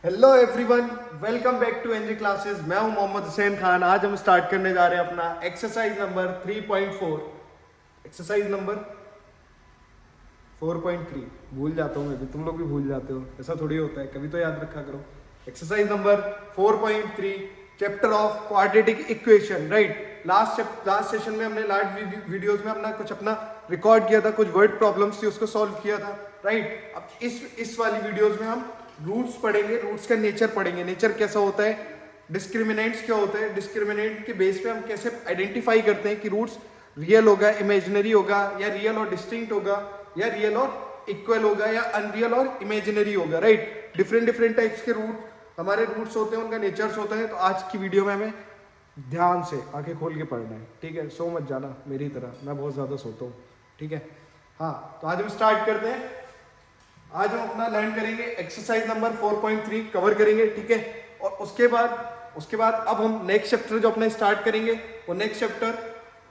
Hello everyone, welcome back to NG classes. मैं हूं मोहम्मद हुसैन खान। आज हम स्टार्ट करने जा रहे हैं अपना एक्सरसाइज नंबर 3.4। एक्सरसाइज नंबर 4.3 भूल जाता हूं मैं भी, तुम लोग भी भूल जाते हो, ऐसा थोड़ी होता है, कभी तो याद रखा करो। Exercise number 4.3, chapter of quadratic equation. Right, last session में हमने लास्ट वीडियोस में अपना रिकॉर्ड किया था, कुछ वर्ड प्रॉब्लम्स थी उसको सॉल्व किया था। राइट, अब इस वाली वीडियोस में हम रूट्स पढ़ेंगे, रूट्स का नेचर पढ़ेंगे, नेचर कैसा होता है, डिस्क्रिमिनेंट्स क्या होते हैं, डिस्क्रिमिनेंट के बेस पे हम कैसे आइडेंटिफाई करते हैं कि रूट्स रियल होगा, इमेजिनरी होगा, या रियल और डिस्टिंक्ट होगा, या रियल और इक्वल होगा, या अनरियल और इमेजिनरी होगा। राइट, डिफरेंट टाइप्स के रूट हमारे रूट्स होते हैं, उनका नेचर्स होता है। तो आज की वीडियो में हमें ध्यान से आंखें खोल के पढ़ना है, ठीक है। सो मत जाना मेरी तरह, मैं बहुत ज़्यादा सोता हूँ, ठीक है। हाँ, तो आज हम स्टार्ट करते हैं। आज हम अपना लर्न करेंगे एक्सरसाइज नंबर 4.3 कवर करेंगे, ठीक है। और उसके बाद अब हम नेक्स्ट चैप्टर जो अपना स्टार्ट करेंगे, वो नेक्स्ट चैप्टर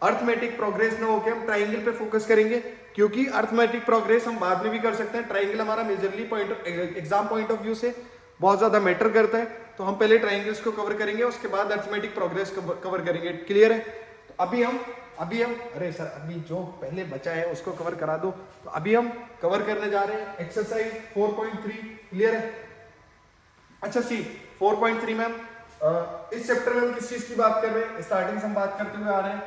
अर्थमेटिक प्रोग्रेस में होकर हम ट्राइंगल पे फोकस करेंगे, क्योंकि अर्थमेटिक प्रोग्रेस हम बाद में भी कर सकते हैं। ट्राइंगल हमारा majorly exam point of view से बहुत ज्यादा मैटर करता है, तो हम पहले ट्राइंगल्स को कवर करेंगे, उसके बाद अर्थमेटिक प्रोग्रेस कवर करेंगे। क्लियर है? तो अभी हम अरे सर, अभी जो पहले बचा है उसको कवर करा दो। तो अभी हम कवर करने जा रहे हैं एक्सरसाइज 4.3। क्लियर है? अच्छा सी 4.3 में इस चैप्टर में हम किस चीज की बात कर रहे हैं? स्टार्टिंग से हम बात करते हुए आ रहे हैं।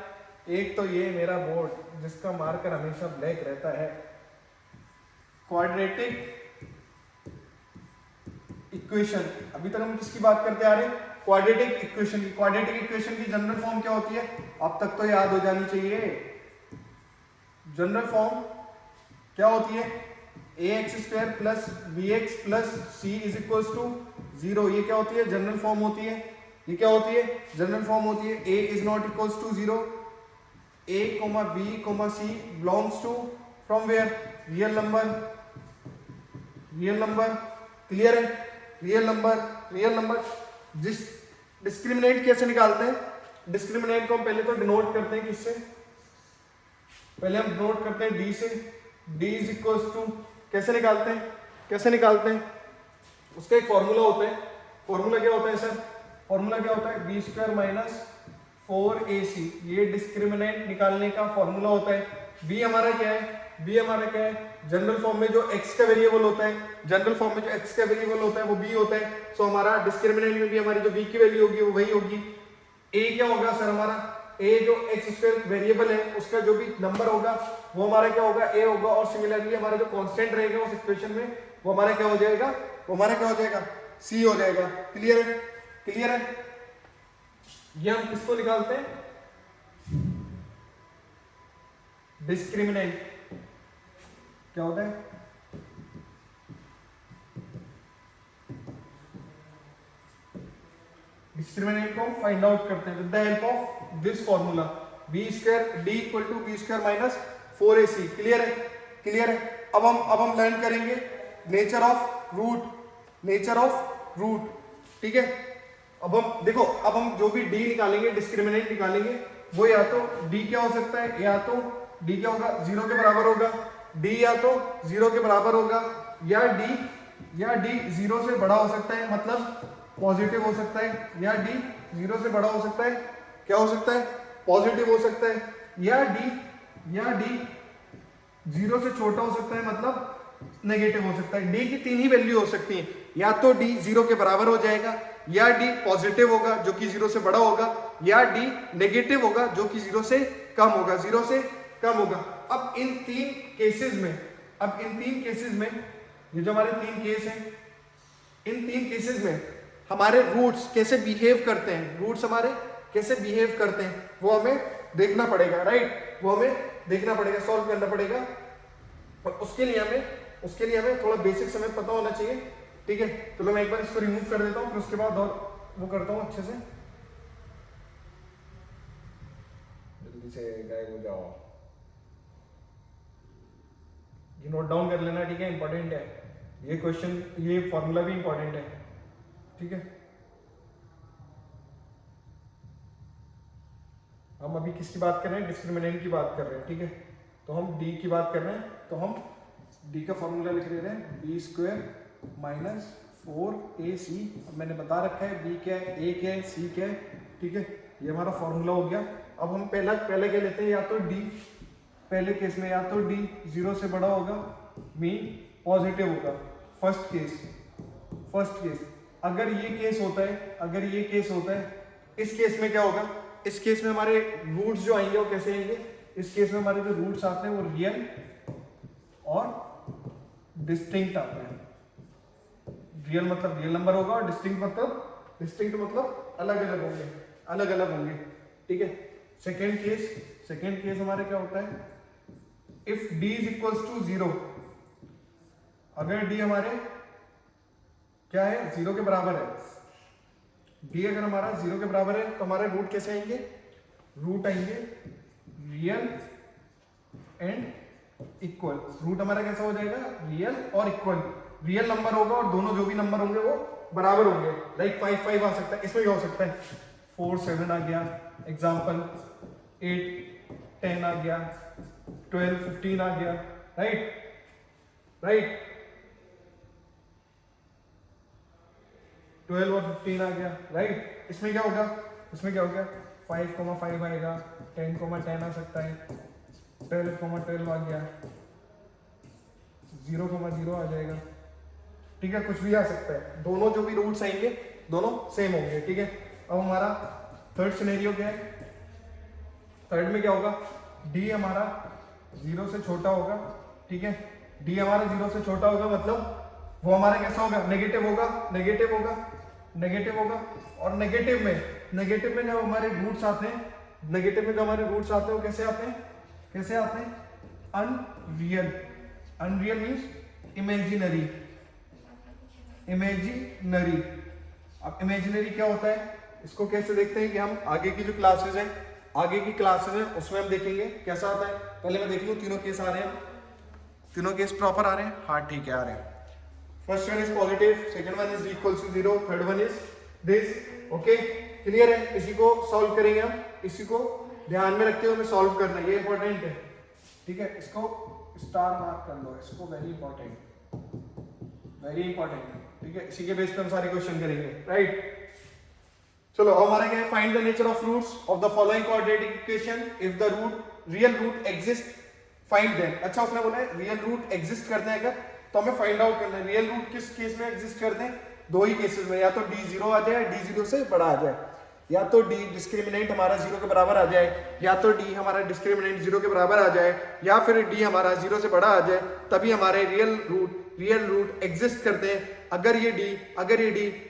एक तो ये मेरा बोर्ड जिसका मार्कर हमेशा ब्लैक रहता है, क्वाड्रेटिक इक्वेशन। अभी तक हम किसकी बात करते आ रहे हैं? क्वाड्रेटिक इक्वेशन की। क्वाड्रेटिक इक्वेशन की जनरल फॉर्म क्या होती है? अब तक तो याद हो जानी चाहिए। जनरल फॉर्म क्या होती है? ax² plus bx plus c is equal to 0। ये क्या होती है? जनरल फॉर्म होती है। ये क्या होती है? जनरल फॉर्म होती है। a is not equal to 0, a, b, c belongs to from where? Real number. Clear है? Real number. जिस डिस्क्रिमिनेंट कैसे निकालते हैं? डिस्क्रिमिनेंट को हम पहले तो डिनोट करते हैं किससे? पहले हम डिनोट करते हैं d से। d इज इक्वल टू कैसे निकालते हैं? उसका एक फॉर्मूला होता है। फॉर्मूला क्या होता है सर? फॉर्मूला क्या होता है? b² minus 4ac। ये डिस्क्रिमिनेंट निकालने का फॉर्मूला होता है। b हमारा क्या है? जनरल फॉर्म में जो x का वेरिएबल होता है, वो b होता है। सो हमारा डिस्क्रिमिनेंट में भी हमारी जो b की वैल्यू होगी वो वही होगी। a क्या होगा सर? हमारा a जो x² वेरिएबल है उसका जो भी नंबर होगा वो हमारा क्या होगा? a होगा। और सिमिलरली हमारा जो कांस्टेंट रहेगा उस इक्वेशन में वो हमारा क्या हो जाएगा? c हो जाएगा। क्लियर है? ये हम किसको निकालते हैं? डिस्क्रिमिनेंट क्या होता है? डिस्क्रिमिनेंट को फाइंड आउट करते हैं with the help of this formula, b² d equal to b² minus 4ac। Clear है? अब हम लर्न करेंगे नेचर ऑफ रूट। ठीक है। अब हम जो भी d निकालेंगे, डिस्क्रिमिनेंट निकालेंगे, वो या तो d क्या हो सकता है? या तो d क्या होगा? 0 के बराबर होगा। d या तो 0 के बराबर होगा, या d 0 से बड़ा हो सकता है, मतलब पॉजिटिव हो सकता है, या d 0 से बड़ा हो सकता है, क्या हो सकता है? पॉजिटिव हो सकता है, या d 0 से छोटा हो सकता है, मतलब नेगेटिव हो सकता है। d की तीन ही वैल्यू हो सकती है, या तो d 0 के बराबर हो जाएगा, या d पॉजिटिव होगा जो कि 0 से बड़ा होगा, या d नेगेटिव होगा जो कि 0 से कम होगा। अब इन तीन केसेस में ये जो हमारे तीन केस हैं, इन तीन केसेस में हमारे रूट्स कैसे बिहेव करते हैं, वो हमें देखना पड़ेगा। राइट, वो हमें देखना पड़ेगा, सॉल्व करना पड़ेगा। और उसके लिए हमें थोड़ा बेसिक समय पता होना चाहिए। ठीक है, चलो मैं एक बार इसको रिमूव कर देता हूँ, फिर उसके बाद और वो करता हूँ अच्छे से। जल्दी से गायब हो जाओ। ये नोट डाउन कर लेना, ठीक है, इंपॉर्टेंट है ये क्वेश्चन, ये फॉर्मूला भी इंपॉर्टेंट है। ठीक है, हम अभी किसकी बात कर रहे हैं? डिस्क्रिमिनेंट की बात कर रहे हैं। ठीक है, तो हम d की बात कर रहे हैं, तो हम d का फॉर्मूला लिख रहे हैं b² माइनस 4ac, अब मैंने बता रखा है b क्या है, a क्या है, c क्या है, ठीक है। ये हमारा फॉर्मूला हो गया। अब हम पहले क्या लेते हैं, या तो d, पहले केस में या तो d 0 से बड़ा होगा, मीन पॉजिटिव होगा, फर्स्ट केस। अगर ये केस होता है, इस केस में क्या होगा, इस केस में हमारे रूट्स जो आएंगे वो कैसे आएंगे, इस केस में हमारे जो रूट्स आते हैं वो रियल और डिस्टिंक्ट आते हैं। रियल मतलब रियल नंबर होगा और डिस्टिंक्ट मतलब अलग अलग होंगे, ठीक है। सेकेंड केस हमारे क्या होता है, if d is equals to 0, अगर d हमारे क्या है, 0 के बराबर है, d अगर हमारा 0 के बराबर है तो हमारे रूट कैसे आएंगे, रूट आएंगे रियल एंड इक्वल। रूट हमारा कैसा हो जाएगा, रियल और इक्वल। रियल नंबर होगा और दोनों जो भी नंबर होंगे वो बराबर होंगे। लाइक 5 5 आ सकता है, इसमें भी हो सकता है 4 7 आ गया, एग्जाम्पल 8 10 आ गया, 12 15 आ गया, राइट 12 और 15 आ गया, राइट। इसमें क्या होगा 5,5 आएगा, 10,10 आ सकता है, 12,12 आ गया, 0,0 आ जाएगा, ठीक है, कुछ भी आ सकता है। दोनों जो भी रूट्स आएंगे दोनों सेम होंगे, ठीक है। अब हमारा थर्ड सिनेरियो क्या है, थर्ड में क्या होगा, d हमारा 0 से छोटा होगा, ठीक है। d हमारा 0 से छोटा होगा मतलब वो हमारा कैसा होगा, नेगेटिव होगा। और नेगेटिव में जब हमारे रूट्स आते हैं, वो कैसे आते हैं, अनरियल मीन्स इमेजिनरी। अब इमेजिनरी क्या होता है, इसको कैसे देखते हैं कि हम आगे की क्लासेस हैं उसमें हम देखेंगे कैसा आता है। पहले मैं देख लूं तीनों केस आ रहे हैं, तीनों केस प्रॉपर आ रहे हैं, हाँ ठीक है आ रहे हैं। First one is positive, second one is equals to 0, third one is this, okay clear है। इसी को सॉल्व करेंगे हम, इसी को ध्यान में रखते हुए हमें सॉल्व करना है, ये इंपॉर्टेंट है, ठीक है। इसको स्टार मार्क कर लो, इसको वेरी इंपॉर्टेंट, ठीक है। इसी के बेस पे हम सारे क्वेश्चन करेंगे, राइट। चलो हमारा क्या है, find the nature of roots of the following quadratic equation if the real root exist, find them. अच्छा उसने बोला है रियल रूट एग्जिस्ट करते हैं अगर, तो हमें फाइंड आउट करना है रियल रूट किस केस में एग्जिस्ट करते हैं, दो ही केसेस में, या तो d 0 आ जाए, d 0 से बड़ा आ जाए, या तो d डिस्क्रिमिनेंट हमारा 0 के बराबर आ जाए, या तो d हमारा डिस्क्रिमिनेंट 0 के बराबर आ जाए, या फिर d हमारा 0 से बड़ा आ जाए, तभी हमारे रियल रूट एग्जिस्ट करते हैं। अगर ये d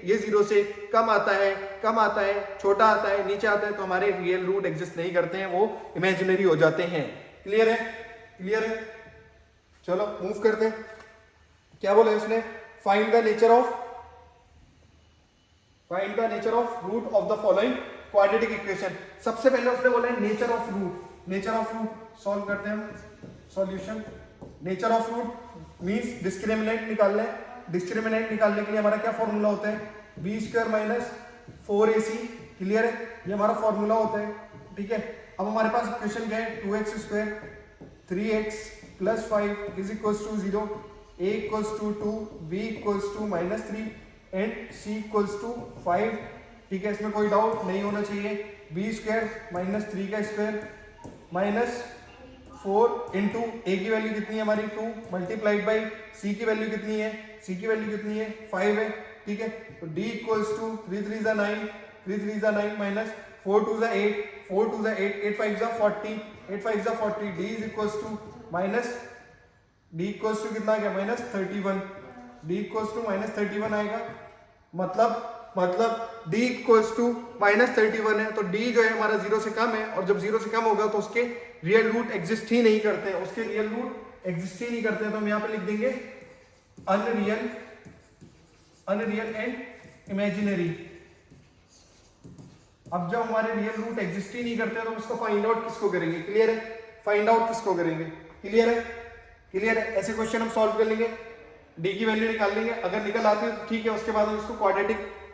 ये 0 से कम आता है, छोटा आता है, नीचे आता है, तो हमारे रियल रूट एग्जिस्ट नहीं करते हैं, वो इमेजिनरी हो जाते हैं। क्लियर है। चलो मूव करते हैं। क्या बोला उसने, find the nature of root of the following quadratic equation. सबसे पहले उसने बोला है नेचर ऑफ रूट सॉल्व करते हैं हम, solution. Nature of root means discriminant निकालना है। डिस्क्रिमिनेंट निकालने के लिए हमारा क्या फॉर्मूला होता है, b² माइनस 4ac, क्लियर है, ये हमारा फॉर्मूला होता है, ठीक है। अब हमारे पास इक्वेशन क्या है, 2x² 3x plus 5 is equals to 0, a equals to 2, b equals to -3 and c equals to 5, ठीक है। इसमें कोई डाउट नहीं होना चाहिए। b² माइनस 3 का स्क्वायर माइनस 4 इंटू a की वैल्यू कितनी है हमारी 2, मल्टीप्लाइड बाई c की वैल्यू कितनी है, 5 है, ठीक है। तो d equals to 3 3 9 minus 4 2 8, 4 2 8, 8 5 40, 8 5 40, d is equals to minus, d equals to कितना आ गया, -31, d इक्वल्स टू -31 आएगा, मतलब d इक्वल्स टू -31 है, तो d जो है हमारा 0 से कम है, और जब 0 से कम होगा तो उसके रियल रूट एग्जिस्ट ही नहीं करते हैं, तो हम यहाँ पे लिख देंगे अनरियल एंड इमेजिनरी। अब जब हमारे रियल रूट एग्जिस्ट ही नहीं करते तो हम इसको फाइंड आउट किसको करेंगे, क्लियर है। ऐसे क्वेश्चन हम सॉल्व कर लेंगे, d की वैल्यू निकाल लेंगे, अगर निकल आती है तो ठीक है, उसके बाद हम इसको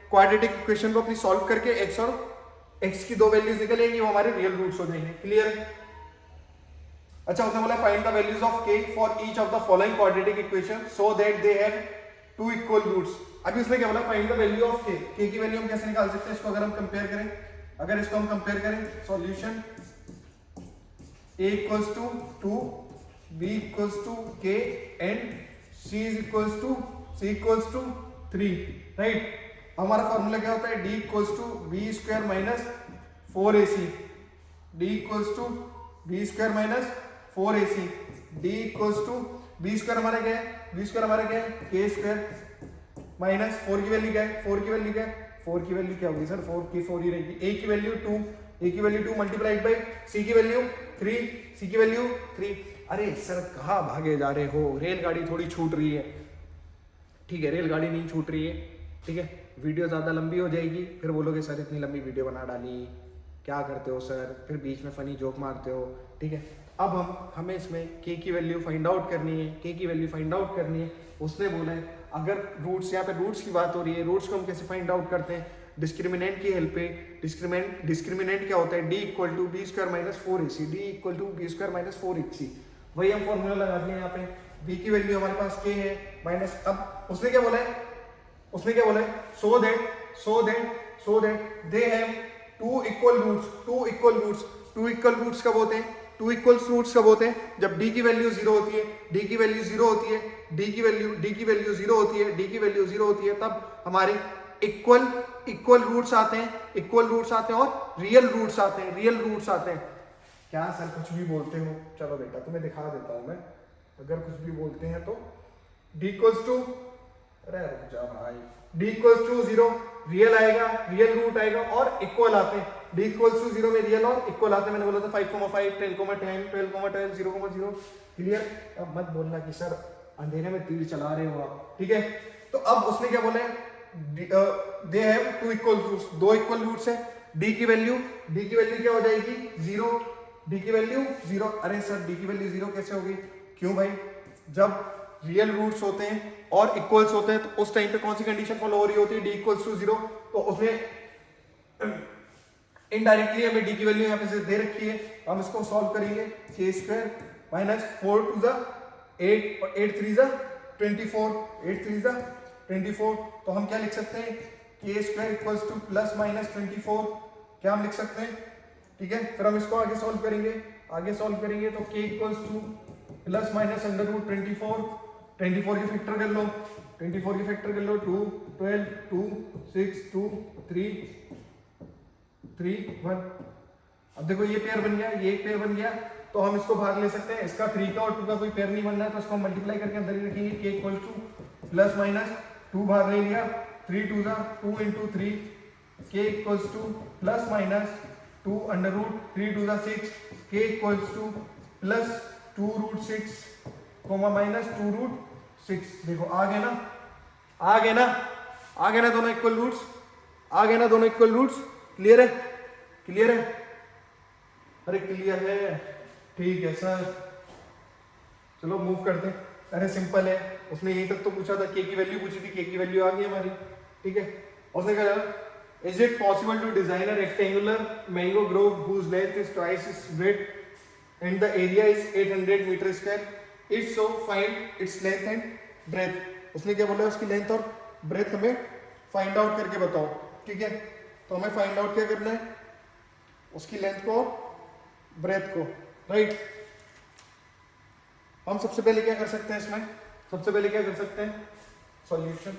क्वाड्रेटिक इक्वेशन को अपनी सॉल्व करके x और x की दो वैल्यूज निकलेंगी, वो हमारे रियल रूट्स हो जाएंगे, क्लियर है। अच्छा उसने बोला find the values of k for each of the following quadratic equation so that they have two equal roots. अभी उसने क्या बोला, फाइंड द वैल्यू ऑफ के की वैल्यू हम कैसे निकाल सकते हैं इसको, अगर हम कंपेयर करें, अगर इसको हम कंपेयर करें, solution a equals to 2, b equals to k and c equals to 3, right. हमारा फॉर्मूला क्या होता है, d equals to B square minus 4ac, d equals to B square minus 4ac, d equals to B square हमारा क्या है, B square हमारा क्या है, k स्क्वायर माइनस 4 की वैल्यू क्या है, 4 की वैल्यू क्या है, 4 की वैल्यू क्या होगी सर, 4 की 4 ही रहेगी, a की वैल्यू 2, a की वैल्यू 2 मल्टीप्लाइड बाय c की वैल्यू 3, c की वैल्यू 3। अरे सर कहाँ भागे जा रहे हो, रेलगाड़ी थोड़ी छूट रही है, ठीक है, रेलगाड़ी नहीं छूट रही है, ठीक है। वीडियो ज़्यादा लंबी हो जाएगी, फिर बोलोगे सर इतनी लंबी वीडियो बना डाली, क्या करते हो सर, फिर बीच में फनी जोक मारते हो, ठीक है। अब हमें इसमें k की वैल्यू फाइंड आउट करनी है, k की वैल्यू फाइंड आउट करनी है। उसने बोला है अगर रूट्स, यहाँ पे रूट्स की बात हो रही है, रूट्स को हम कैसे फाइंड आउट करते हैं, डिस्क्रिमिनेंट की हेल्प पे। डिस्क्रिमिनेंट क्या होता है, d equal to B square minus 4ac, d equal to B square minus 4ac, वही हम फॉर्मूला लगा दिए यहाँ पे। b की वैल्यू हमारे पास k है माइनस, अब उसने क्या बोला है, उसने क्या बोला है, so that they have two equal roots कब होते हैं, टू इक्वल रूट्स कब होते हैं, जब d की वैल्यू 0 होती है, d की वैल्यू 0 होती है, d की वैल्यू 0 होती है, d की वैल्यू 0 होती है, तब हमारे इक्वल रूट्स आते हैं और रियल रूट्स आते हैं। क्या सर कुछ भी बोलते हो, चलो बेटा तुम्हें दिखा देता हूं मैं, अगर कुछ भी बोलते हैं तो d इक्वल्स टू, अरे रुक जा भाई, d इक्वल्स टू 0 रियल आएगा, रियल रूट आएगा और इक्वल आते हैं, d इक्वल्स टू 0 में रियल और इक्वल आते हैं। मैंने बोला था 5,5, 10,10, 12,12, 0,0, क्लियर। अब मत बोलना कि सर अंधेरे में तीर चला रहे हो आप, ठीक है। तो अब उसने क्या बोला है, they have two equal roots, दो इक्वल रूट्स है, d की वैल्यू क्या हो जाएगी 0, d की वैल्यू 0। अरे सर d की वैल्यू 0 कैसे होगी, क्यों भाई, जब रियल रूट्स होते हैं और इक्वल्स होते हैं तो उस टाइम पे कौन सी कंडीशन फॉलो हो रही होती है, d इक्वल्स टू 0। तो उसमें इनडायरेक्टली हमें d की वैल्यू यहाँ पे दे रखी है, हम इसको सॉल्व करेंगे, k square minus 4 to the 8 और 8 3 24, 8 3 24। तो हम क्या लिख सकते हैं, k square equals to plus minus 24, क्या हम लिख सकते हैं, ठीक है। फिर हम इसको आगे सॉल्व करेंगे तो k equals to plus minus under root 24 के फैक्टर कर लो, 2 12 2 6 2 3 3 1। अब देखो ये पेयर बन गया, ये एक पेयर बन गया, तो हम इसको भाग ले सकते हैं, इसका 3 का और 2 का कोई पेयर नहीं बन रहा है, तो इसको मल्टीप्लाई करके अंदर ही रखेंगे, k equal to plus minus 2 भाग ले लिया, 3 2 2 into 3, k equals to plus minus 2 under root 3 2 6, k equals to plus 2 root 6 comma minus 2 root 6। देखो आ गए ना दोनों इक्वल रूट्स, क्लियर है, अरे क्लियर है, ठीक है सर, चलो मूव करते हैं। अरे सिंपल है, उसने यहीं तक तो पूछा था, k की वैल्यू पूछी थी, k की वैल्यू आ गई हमारी, ठीक है। उसने कहा is it possible to design a rectangular mango grove whose length is twice its breadth and the area is 800 metre square, if so find its length and breadth. उसने क्या बोला, उसकी लेंथ और ब्रेथ हमें फाइंड आउट करके बताओ, ठीक है। तो हमें फाइंड आउट क्या करना है, उसकी लेंथ को और ब्रेथ को, राइट। हम सबसे पहले क्या कर सकते हैं, सॉल्यूशन।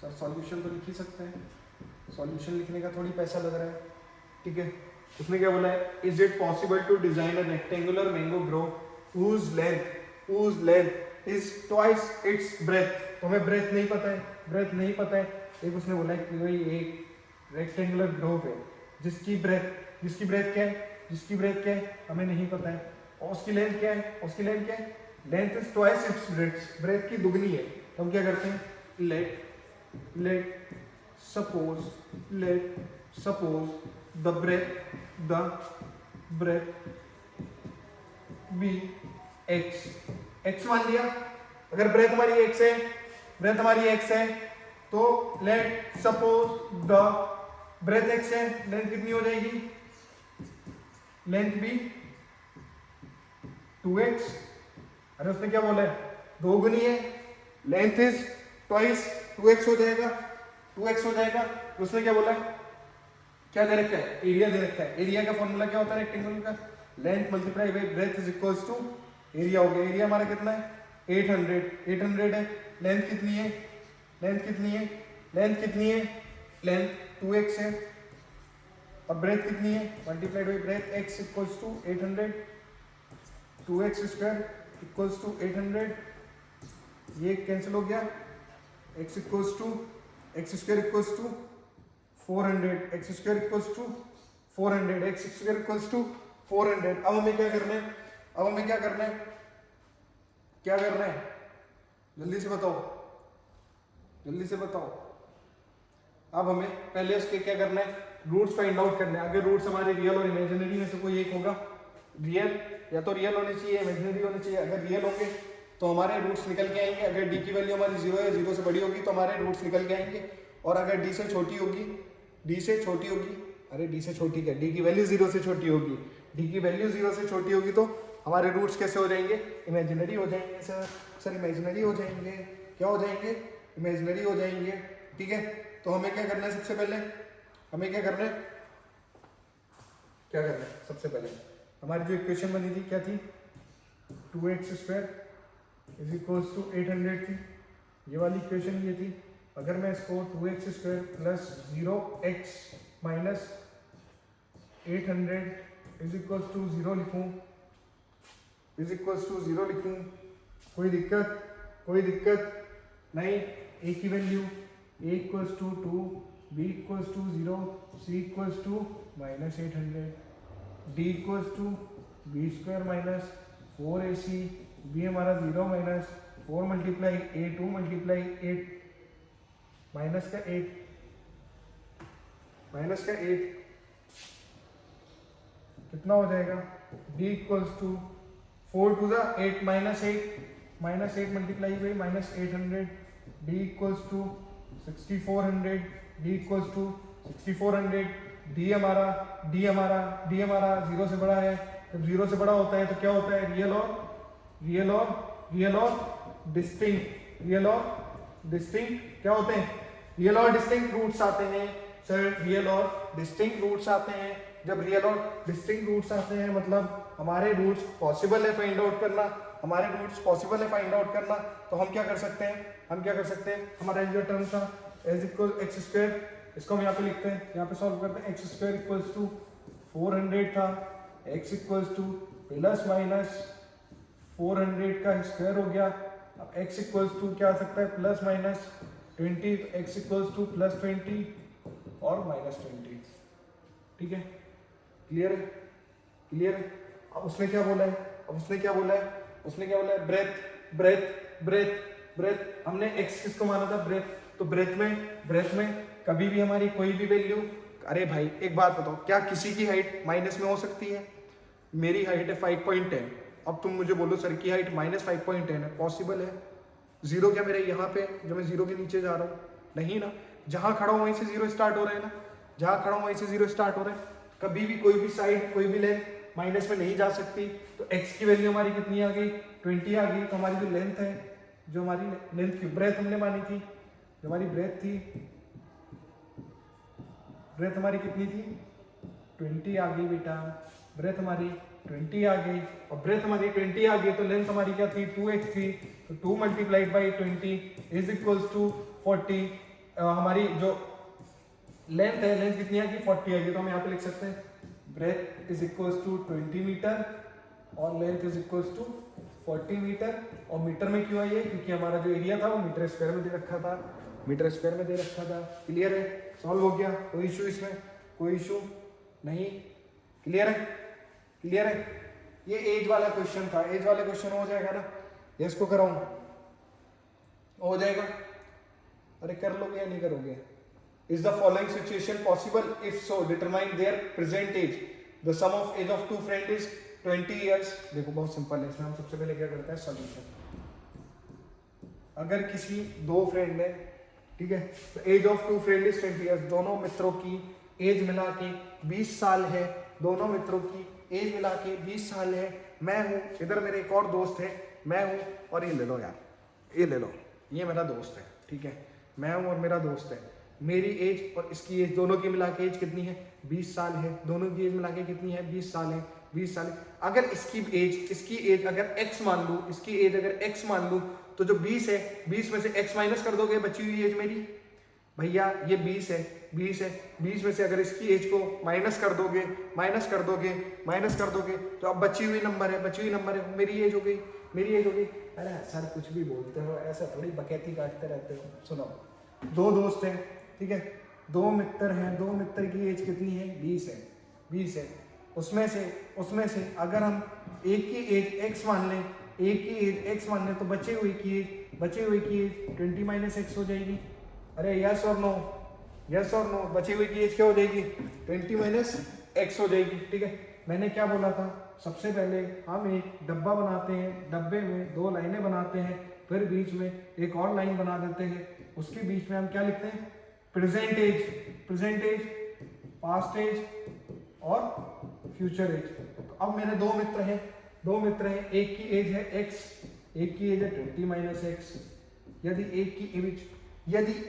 सर सॉल्यूशन तो लिख ही सकते हैं, सॉल्यूशन लिखने का थोड़ी पैसा लग रहा है, ठीक है। उसने क्या बोला है, is it possible to design a rectangular mango grove whose length is twice its breadth। तो हमें ब्रेथ नहीं पता है, एक उसने बोला है कि भाई एक रेक्टेंगुलर ग्रोव है जिसकी ब्रेथ क्या है, हमें नहीं पता है, और उसकी लेंथ क्या है, length is twice its breadth की दुगनी है। तो हम क्या करते हैं, let suppose the breadth be x मान लिया। अगर ब्रेथ हमारी x है तो let suppose the breadth x है, लेंथ कितनी हो जाएगी, लेंथ भी 2x। अरे उसने क्या बोला है, 2 गुनी है, लेंथ इज ट्वाइस 2x हो जाएगा, 2x हो जाएगा। तो उसने क्या बोला है, क्या दे रखा है, एरिया दे रखा है। एरिया का फॉर्मूला क्या होता है रेक्टेंगल का, length multiply by breadth is equals to area हो गया। एरिया हमारा कितना है 800 है। लेंथ कितनी है, लेंथ कितनी है, लेंथ कितनी है, लेंथ 2x है। अब ब्रेथ कितनी है, multiplied by breadth x equals to 800, 2x square equals to 800, ये कैंसिल हो गया, x equals to x square equals to 400, x square equals to 400, x square equals to 400। अब हमें क्या करना है, अब हमें क्या करना है, क्या करना है, जल्दी से बताओ, जल्दी से बताओ। अब हमें पहले उसके क्या करना है, रूट्स फाइंड आउट करना है। अगर रूट्स हमारे रियल और इमेजिनरी में से कोई एक होगा, रियल या तो रियल होने चाहिए, इमेजिनरी होने चाहिए। अगर रियल होंगे तो हमारे रूट्स निकल के आएंगे। अगर डी की वैल्यू हमारी 0 है, 0 से बड़ी होगी तो हमारे रूट्स निकल के आएंगे। और अगर डी से छोटी होगी, डी से छोटी होगी, अरे डी से छोटी क्या, डी की वैल्यू 0 से छोटी होगी, डी की वैल्यू 0 से छोटी होगी तो हमारे रूट्स कैसे हो जाएंगे, इमेजिनरी हो जाएंगे। सर इमेजिनरी हो जाएंगे, क्या हो जाएंगे, इमेजिनरी हो जाएंगे। ठीक है, तो हमें क्या करना है, सबसे पहले हमें क्या करना है, क्या करना है, सबसे पहले हमारी जो इक्वेशन बनी थी क्या थी, 2x square is equals to 800 थी, ये वाली इक्वेशन ये थी। अगर मैं इसको 2x square plus 0x minus 800 is equals to 0 लिखूं, इज इक्वल्स टू 0 लिखूं, कोई दिक्कत, कोई दिक्कत नहीं। a की value a equals to 2, b equals to 0, c equals to minus 800, d equals to b square minus 4ac, b हमारा 0 minus 4 multiply a2 multiply 8 minus का 8, माइनस का 8 कितना हो जाएगा, d equals to 4 two 8 minus 8 multiply by minus 800, d equals to 6400, d equals to 6400, d हमारा 0 से बड़ा है। जब 0 से बड़ा होता है तो क्या होता है, रियल और डिस्टिंक्ट क्या होते हैं, रियल और डिस्टिंक्ट रूट्स आते हैं। सर रियल और डिस्टिंक्ट रूट्स आते हैं, जब रियल और डिस्टिंक्ट रूट्स आते हैं मतलब हमारे रूट्स पॉसिबल है फाइंड आउट करना, हमारे रूट्स पॉसिबल है फाइंड आउट करना। तो हम क्या कर सकते हैं, हम क्या कर सकते हैं, हमारा जो टर्म था एज इक्वल एक्स स्क्वायर, इसको हम यहाँ पे लिखते हैं, यहाँ पे सॉल्व करते हैं। एक्स स्क्वायर इक्वल्स टू 400 था, x equals to plus minus 400 का स्क्वायर हो गया। अब एक्स इक्वल्स टू क्या आ सकता है, प्लस माइनस 20, तो एक्स इक्वल्स टू प्लस 20 और माइनस 20। ठीक है, क्लियर है, क्लियर है। अब उसने क्या बोला है, अब उसने क्या बोला है, उसने क्या बोला है, ब्रेथ ब्रेथ ब्रेथ ब्रेथ। हमने एक्स किसको माना था, ब्रेथ। तो ब्रेथ में कभी भी हमारी कोई भी वैल्यू, अरे भाई एक बात बताओ, क्या किसी की हाइट माइनस में हो सकती है, मेरी हाइट है 5.10, अब तुम मुझे बोलो सर की हाइट माइनस 5.10 है, पॉसिबल है। जीरो क्या मेरे यहाँ पे, जो मैं जीरो के नीचे जा रहा हूँ, नहीं ना, जहाँ खड़ा हूँ वहीं से जीरो स्टार्ट हो रहा है ना, जहाँ खड़ा हूँ वहीं से जीरो स्टार्ट हो रहा है। कभी भी कोई भी साइड, कोई भी लेंथ माइनस में नहीं जा सकती। तो x की वैल्यू हमारी कितनी आ गई, 20 आ गई। तो हमारी जो लेंथ है, जो हमारी लेंथ की ब्रेथ हमने मानी थी, जो हमारी ब्रेथ थी, ब्रेथ हमारी कितनी थी, 20 आ गई बेटा, ब्रेथ हमारी 20 आ गई। और ब्रेथ हमारी 20 आ गई तो लेंथ हमारी क्या थी, 2x थी। तो 2 multiplied by 20 is equals to 40। हमारी जो लेंथ है, लेंथ कितनी आ गई, 40 आ गई। तो हम यहाँ पे लिख सकते हैं breadth is equals to 20 metre और length is equals to 40 metre. और मीटर में क्यों आई है, क्योंकि हमारा जो एरिया था वो मीटर स्क्वायर में दे रखा था, मीटर स्क्वायर में दे रखा था। क्लियर है, सॉल्व हो गया, कोई इशू इसमें, कोई इशू नहीं। क्लियर है, क्लियर है। ये एज वाला क्वेश्चन था, एज वाले क्वेश्चन हो जाएगा ना, ये इसको कराऊं, हो जाएगा। अरे कर लोगे या नहीं करोगे। Is the following situation possible? If so, determine their present age. The sum of age of two friends is 20 years. देखो बहुत सिंपल है, इसमें हम सबसे पहले क्या करते हैं, सॉल्यूशन। अगर किसी दो फ्रेंड है, ठीक है, तो age of two friend is 20 years। दोनों मित्रों की एज मिला के 20 साल है, दोनों मित्रों की एज मिला के 20 साल है। मैं हूँ, इधर मेरे एक और दोस्त है, मैं हूँ, और ये ले लो यार, ये ले लो, ये मेरा दोस्त है, ठीक है, मैं हूँ और मेरा दोस्त है। मेरी एज और इसकी एज दोनों की मिला के एज कितनी है? 20 साल है। दोनों की एज मिला के कितनी है? 20 साल है। 20 साल है। अगर इसकी एज अगर x मान लूँ, इसकी एज अगर x मान लूँ, तो जो 20 है, 20 में से x माइनस कर दोगे, बची हुई एज मेरी भैया ये 20 है, 20 है, 20 में से अगर इसकी एज को माइनस कर दोगे, माइनस कर दोगे, माइनस कर दोगे, तो अब बची हुई नंबर है, बची हुई नंबर है, मेरी एज हो गई, मेरी एज हो गई। अरे सर कुछ भी बोलते हो, ऐसा थोड़ी बकैती काटते रहते हो। सुनो, दो दोस्त हैं, ठीक है, दो मित्र हैं, दो मित्र की एज कितनी है? 20 है, 20 है। उसमें से अगर हम एक की एज x मान लें, एक की एज x मान लें, तो बचे हुए की एज 20 माइनस x हो जाएगी। अरे यस और नो, यस और नो, बची हुई की एज क्या हो जाएगी? 20 माइनस x हो जाएगी, ठीक है। मैंने क्या बोला था? सबसे पहले हम एक डब्बा बनाते हैं, डब्बे में 2 लाइनें बनाते हैं, फिर बीच में एक और लाइन बना देते हैं, उसके बीच में हम क्या लिखते हैं? प्रेजेंट एज, पास्ट एज और फ्यूचर एज। तो अब मेरे दो मित्र हैं, एक की एज है x, एक की एज है 20 माइनस x। यदि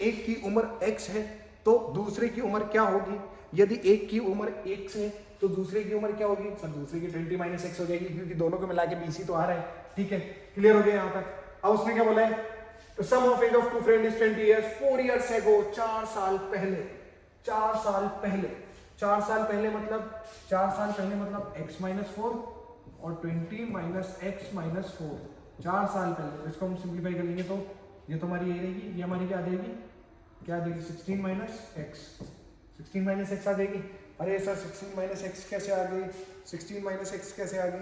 एक की उम्र x है तो दूसरे की उम्र क्या होगी? यदि एक की उम्र x है तो दूसरे की उम्र क्या होगी? सर दूसरे की 20 माइनस x हो जाएगी, क्योंकि दोनों को मिला के 20 ही तो आ रहा है, ठीक है। क्लियर हो गया यहाँ तक? अब उसने क्या बोला है? The sum of age of two friends is 20 years. 4 years ago, 4 साल पहले, 4 साल पहले, 4 साल पहले मतलब 4 साल पहले मतलब x माइनस 4 और 20 माइनस एक्स माइनस 4, 4 साल पहले। इसको हम सिंप्लीफाई करेंगे तो ये तो हमारी ये रहेगी, ये हमारी क्या आ जाएगी? क्या आ जाएगी? 16 माइनस एक्स, 16 माइनस एक्स आ जाएगी। अरे सर 16 माइनस एक्स कैसे आ गई? 16 माइनस एक्स कैसे आ गई?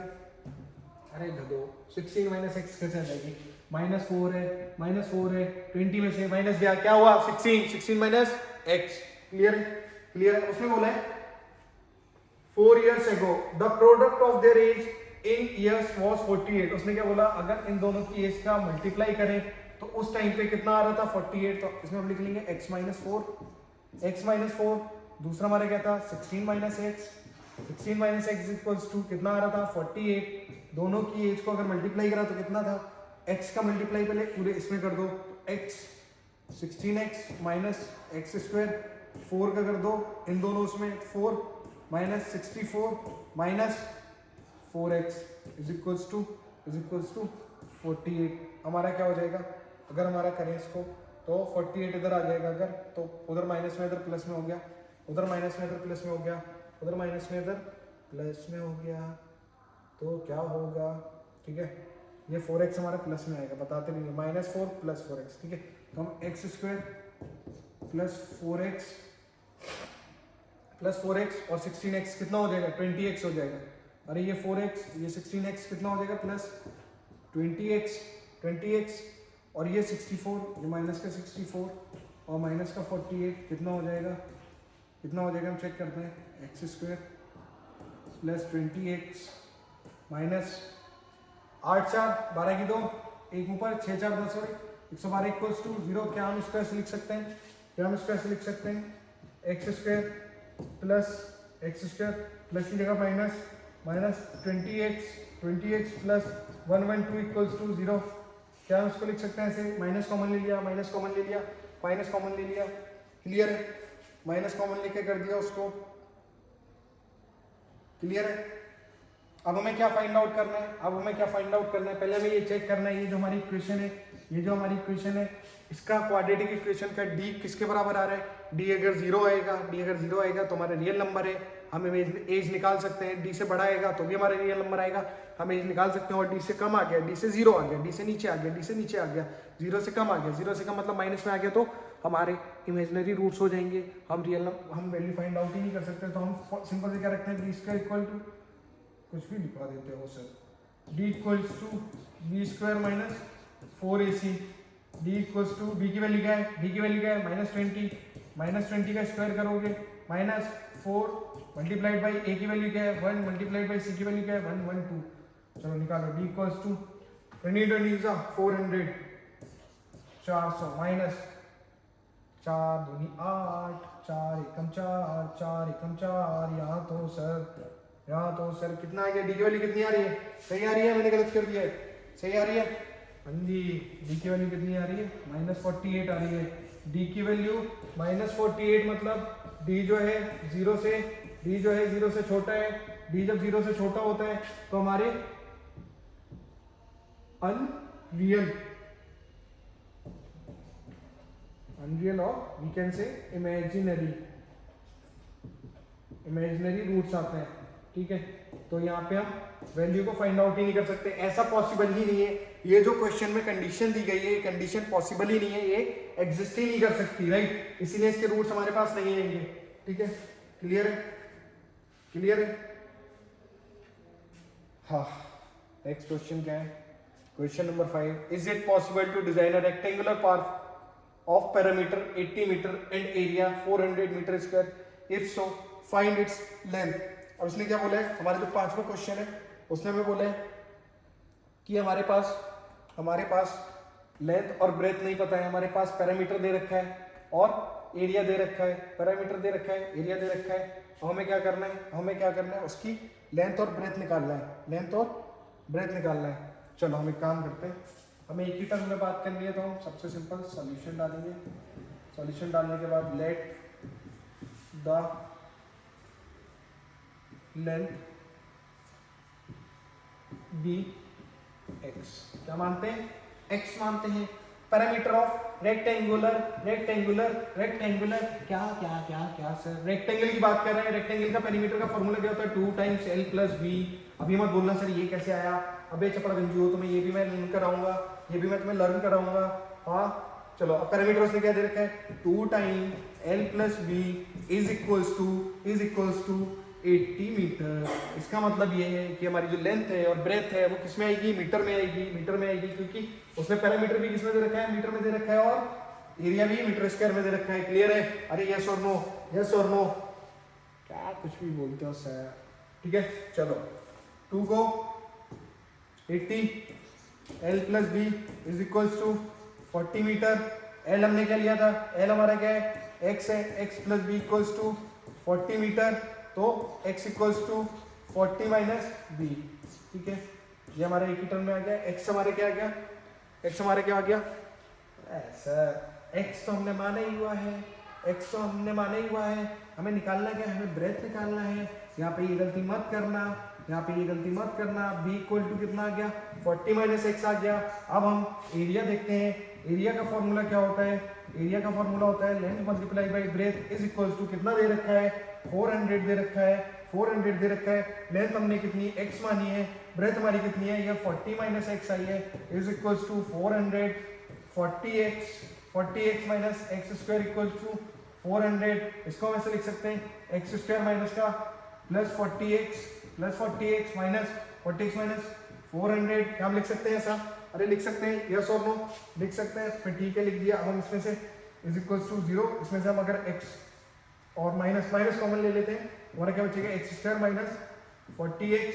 अरे गधो, 16 माइनस एक्स कैसे आ जाएगी? माइनस 4 है, 20 में से माइनस गया, क्या हुआ? 16 माइनस एक्स। क्लियर है? क्लियर है? उसने बोला है 4 years ago the product of their age in years was 48। उसने क्या बोला? अगर इन दोनों की एज का मल्टीप्लाई करें तो उस टाइम पे कितना आ रहा था? 48। तो इसमें हम लिख लेंगे x माइनस 4, दूसरा हमारा क्या था? 16 minus x, 16 minus x equals to कितना आ रहा था? 48। दोनों की एज को अगर मल्टीप्लाई करा तो कितना था? x का मल्टीप्लाई पहले पूरे इसमें कर दो, x 16x minus x square, 4 का कर दो इन दोनों उसमें, 4 minus 64 minus 4x is equals to 48। हमारा क्या हो जाएगा? अगर हमारा करें इसको तो 48 इधर आ जाएगा, अगर तो उधर माइनस में इधर प्लस में हो गया, उधर माइनस में इधर प्लस में हो गया, उधर माइनस में इधर प्लस में हो गया, तो क्या होगा? ठीक है, ये 4x हमारा प्लस में आएगा, बताते नहीं है, -4 प्लस 4x, ठीक है। तो हम एक्स स्क्वायर प्लस 4x और 16x कितना हो जाएगा? 20x हो जाएगा। अरे ये 4x, ये 16x कितना हो जाएगा? प्लस 20x और ये 64, ये माइनस का 64 और माइनस का 48 कितना हो जाएगा? हम चेक करते हैं। X square plus 20x minus 8 4 12 की 2, एक ऊपर 6 4 10 और 112 इक्वल्स टू 0। क्या हम इसको ऐसे लिख सकते हैं? एक्स स्क्वायर प्लस की जगह minus 20x plus 112 equals to 0। क्या हम इसको लिख सकते हैं ऐसे? माइनस कॉमन ले लिया, क्लियर है? माइनस कॉमन लेके कर दिया उसको, क्लियर है? अब हमें क्या फाइंड आउट करना है? पहले हमें ये चेक करना है, ये जो हमारी इक्वेशन है, इसका क्वाड्रेटिक इक्वेशन का d किसके बराबर आ रहा है? d अगर 0 आएगा तो हमारा रियल नंबर है, हम एज निकाल सकते हैं। d से बड़ा आएगा तो भी हमारा रियल नंबर आएगा, हम एज निकाल सकते हैं। और d से कम आ गया, d से 0 आ गया, d से नीचे आ गया, 0 से कम आ गया, 0 से कम मतलब माइनस में आ गया, तो हमारे इमेजिनरी रूट्स हो जाएंगे। हम वैल्यू फाइंड आउट ही नहीं कर सकते, तो हम सिंपल से क्या रखते हैं? d स्क्वायर इक्वल टू कुछ भी लिखवा देते हो sir, d equals to b square minus 4ac। d equals to b की वैल्यू क्या है? -20 का स्क्वायर करोगे -4 मल्टीप्लाइड बाई a की वैल्यू क्या है? 1 मल्टीप्लाइड बाई c की वैल्यू क्या है? 112। चलो निकालो, d इक्वल्स टू 20 400 400 माइनस 4 दूनी 8 4 एकम 4 यहाँ तो सर कितना आ गया? डी की वैल्यू कितनी आ रही है? सही आ रही है? मैंने गलत कर दिया है? सही आ रही है? हाँ जी, डी की वैल्यू कितनी आ रही है? -48 आ रही है। डी की वैल्यू -48 मतलब डी जो है 0 से, डी जो है 0 से छोटा है। डी जब 0 से छोटा होता है तो हमारे अनरियल और we can say imaginary roots आते हैं। ठीक है, तो यहाँ पे हम वैल्यू को फाइंड आउट ही नहीं कर सकते, ऐसा पॉसिबल ही नहीं है। ये जो क्वेश्चन में कंडीशन दी गई है, ये कंडीशन पॉसिबल ही नहीं है, ये एग्जिस्ट ही नहीं कर सकती, राइट। इसीलिए इसके रूट्स हमारे पास नहीं आएंगे। ठीक है, क्लियर है? क्लियर है? हाँ, नेक्स्ट क्वेश्चन क्या है? Question number 5, is it possible to design a rectangular park of parameter 80 metre and area 400 metre square? If so find its length. और उसने क्या बोला है, हमारा जो 5वां क्वेश्चन है उसने हमें बोला है कि हमारे पास लेंथ और ब्रेथ नहीं पता है, हमारे पास पैरामीटर दे रखा है और एरिया दे रखा है। पैरामीटर दे रखा है, एरिया दे रखा है, तो हमें क्या करना है? उसकी लेंथ और ब्रेथ निकालना है। चलो हम एक काम करते हैं, हमें एक ही टर्म में बात करनी है, तो हम सबसे सिंपल सॉल्यूशन डालेंगे। सॉल्यूशन डालने के बाद let the length be x. क्या मानते हैं? एक्स मानते हैं। पैरामीटर ऑफ रेक्टेंगुलर क्या सर? रेक्टेंगल की बात कर रहे हैं। रेक्टेंगल का पेरीमीटर का फॉर्मूला क्या होता है? 2 टाइम्स l प्लस बी। अभी मत बोलना सर ये कैसे आया, अबे चपड़ा गंजू हो, तुम्हें ये भी मैं लर्न कराऊंगा, ये भी मैं तुम्हें लर्न कराऊंगा। हाँ चलो, अब पैरामीटर उसने क्या दे रखा है? 2 time l plus b is equals to 80 metre. इसका मतलब ये है कि हमारी जो लेंथ है और ब्रेथ है वो किस में आएगी? मीटर में आएगी, क्योंकि उसने पैरामीटर भी किस में दे रखा है? मीटर में दे रखा है, और एरिया भी मीटर स्क्वायर में दे रखा है। क्लियर है? अरे यस और नो, क्या कुछ भी बोलते हो सर। ठीक है, चलो 2 को 80 l plus b is equals to 40 metre. l हमने क्या लिया था? l हमारा क्या है? x है, x plus b equals to 40 metre, तो x equals to 40 minus b. ठीक है, ये हमारे एक ही टर्म में आ गया। x हमारे क्या आ गया? x तो हमने माना ही हुआ है, हमें निकालना क्या है? हमें ब्रेथ निकालना है। यहाँ पे ये गलती मत करना। b इक्वल टू कितना आ गया? 40 माइनस x आ गया। अब हम एरिया देखते हैं। एरिया का फॉर्मूला क्या होता है? एरिया का फॉर्मूला होता है length multiply by breadth is equal to, कितना दे रखा है? 400 दे रखा है। लेंथ हमने कितनी? x मानी है। ब्रेथ हमारी कितनी है? ये 40 माइनस x आई है, is equal to 400 40x minus x square equal to 400। इसको हम ऐसे लिख सकते हैं, एक्स स्क्वायर माइनस का प्लस 40x माइनस 400। क्या हम लिख सकते हैं ऐसा? अरे लिख सकते हैं, यस और नो लिख सकते हैं। फिर ठीक है, लिख दिया। अब हम इसमें से इज इक्वल टू 0, इसमें से हम अगर x और माइनस कॉमन ले लेते हैं, हमारा क्या बचेगा? X square minus 40x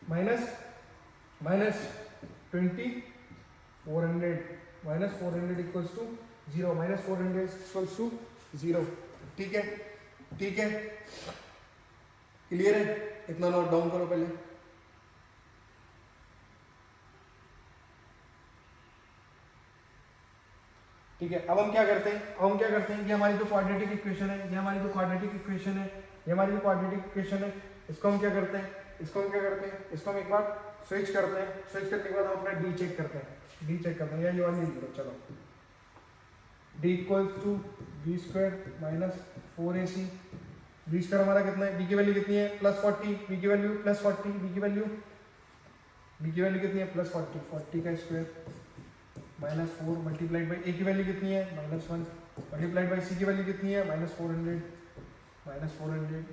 minus 20 400 equals to 0, minus 400 equals to 0। ठीक है, क्लियर है? इतना नोट डाउन करो पहले। ठीक है, अब हम क्या करते हैं कि हमारी जो क्वाड्रेटिक इक्वेशन है, इसको हम क्या करते हैं? इसको हम एक बार स्विच करते हैं। स्विच करने के बाद हम अपना डी चेक करते हैं, या ये वाली लिख लो। चलो, D equals to B square minus 4ac। B square हमारा कितना है? बी की वैल्यू कितनी है? प्लस 40। बी की वैल्यू कितनी है? प्लस 40 का स्क्वायर माइनस 4 मल्टीप्लाइड बाई ए की वैल्यू कितनी है? -1 मल्टीप्लाइड बाई सी की वैल्यू कितनी है? -400।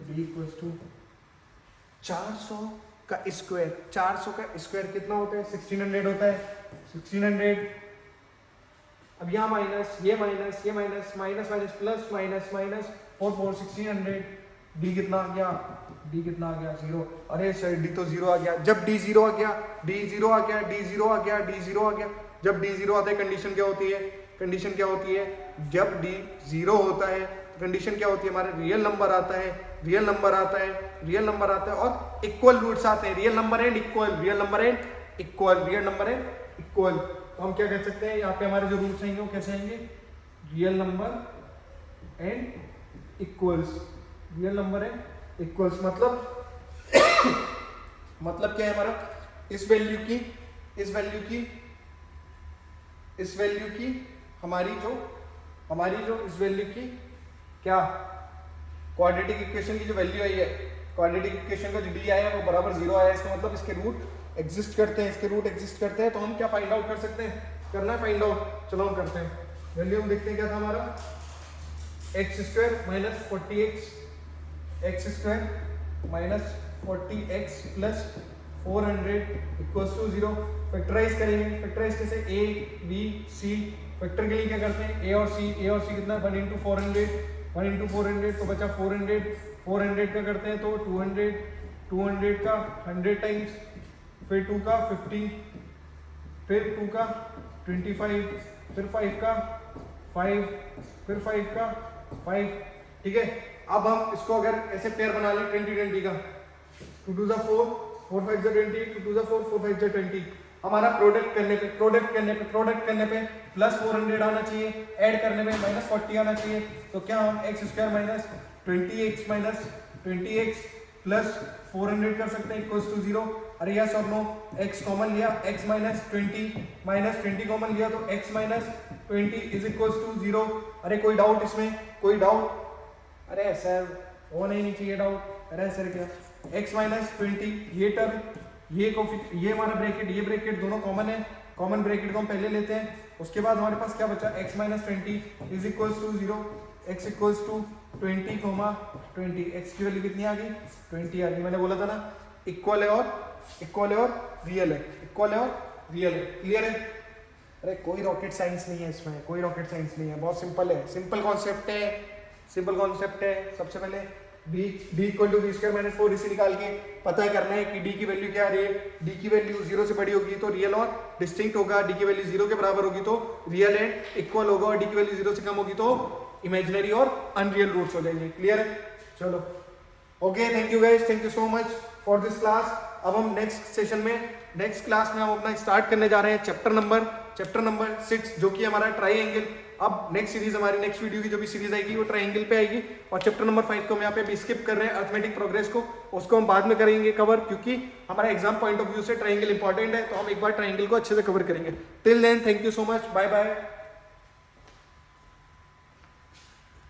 डी इक्वल्स टू 400 का स्क्वायर कितना होता है? 1600 होता है। 1600। अब यहाँ माइनस, ये माइनस प्लस माइनस 4 1600। डी कितना आ गया? 0। अरे सर डी तो 0 आ गया। जब डी 0 आ गया, जब डी 0 आता है कंडीशन क्या होती है? जब डी 0 होता है कंडीशन क्या होती है? हमारे रियल नंबर आता है और इक्वल रूट्स आते हैं। Real number and equal. तो हम क्या कह सकते हैं, यहाँ पे हमारे जो रूट्स आएंगे वो कैसे आएंगे, real number and equals, real number and equals. मतलब क्या है हमारा, इस वैल्यू की हमारी जो इस वैल्यू की क्या क्वाड्रेटिक इक्वेशन की जो वैल्यू आई है, क्वाड्रेटिक इक्वेशन का जो डी आया है वो बराबर 0 आया है, इसका मतलब इसके रूट एग्जिस्ट करते हैं, तो हम क्या फाइंड आउट कर सकते हैं, करना है फाइंड आउट, चलो हम करते हैं। वैल्यू हम देखते हैं क्या था हमारा, x² minus 40x plus 400 equals to 0। Factorise करेंगे, फैक्टराइज कैसे, a b c, फैक्टर के लिए क्या करते हैं, a और c कितना, 1 into 400 तो बचा 400 का करते हैं तो 200 का 100 टाइम्स, फिर 2 का 50, फिर 2 का 25, फिर 5 का 5, फिर 5 का 5। ठीक है, अब हम इसको अगर ऐसे पेयर बना लें 20 का, 2 2 जा 4, 4 5 जा 20, 2 2 जा 4, 4 5 जा 20, हमारा प्रोडक्ट करने पे प्लस 400 आना चाहिए, ऐड करने पे माइनस 40 आना चाहिए। तो क्या हम x² माइनस 20x प्लस 400 कर सकते हैं इक्वल्स टू 0। अरे यस और नो, x कॉमन लिया, x माइनस 20 कॉमन लिया तो x minus 20 is equals to 0। अरे कोई डाउट इसमें, कोई डाउट, अरे सर होना ही नहीं चाहिए डाउट, अरे सर क्या, x माइनस 20 ये टर्म, ये हमारा ब्रैकेट, ये ब्रैकेट दोनों कॉमन है, कॉमन ब्रैकेट को हम पहले लेते हैं, उसके बाद हमारे पास क्या बचा, x minus 20 is equals to 0, x equals to 20, 20, x की वैल्यू कितनी आ गई, 20 आ गई। मैंने बोला था ना इक्वल है और रियल है, क्लियर है। अरे कोई रॉकेट साइंस नहीं है इसमें, बहुत सिंपल है, सिंपल कॉन्सेप्ट है। सबसे पहले d equal to b² minus 4 इसे निकाल के पता करना है कि d की वैल्यू क्या आ रही है, d की वैल्यू 0 से बड़ी होगी तो रियल और डिस्टिंक्ट होगा, d की वैल्यू 0 के बराबर होगी तो रियल एंड इक्वल होगा, और d की वैल्यू 0 से कम होगी तो इमेजिनरी और अनरियल रूट्स हो जाएंगे। क्लियर है, चलो okay, thank you guys, thank you so much for this class. अब हम नेक्स्ट क्लास में हम अपना स्टार्ट करने जा रहे हैं चैप्टर नंबर 6, जो कि हमारा ट्राइंगल। अब नेक्स्ट वीडियो की जो भी सीरीज आएगी वो ट्राइंगल पे आएगी, और चैप्टर नंबर 5 को हम यहाँ पे भी स्किप कर रहे हैं, अर्थमेटिक प्रोग्रेस को, उसको हम बाद में करेंगे कवर, क्योंकि हमारा एग्जाम पॉइंट ऑफ व्यू से ट्राइंगल इंपॉर्टेंट है, तो हम एक बार ट्राइंगल को अच्छे से कवर करेंगे। Till then thank you so much, bye bye.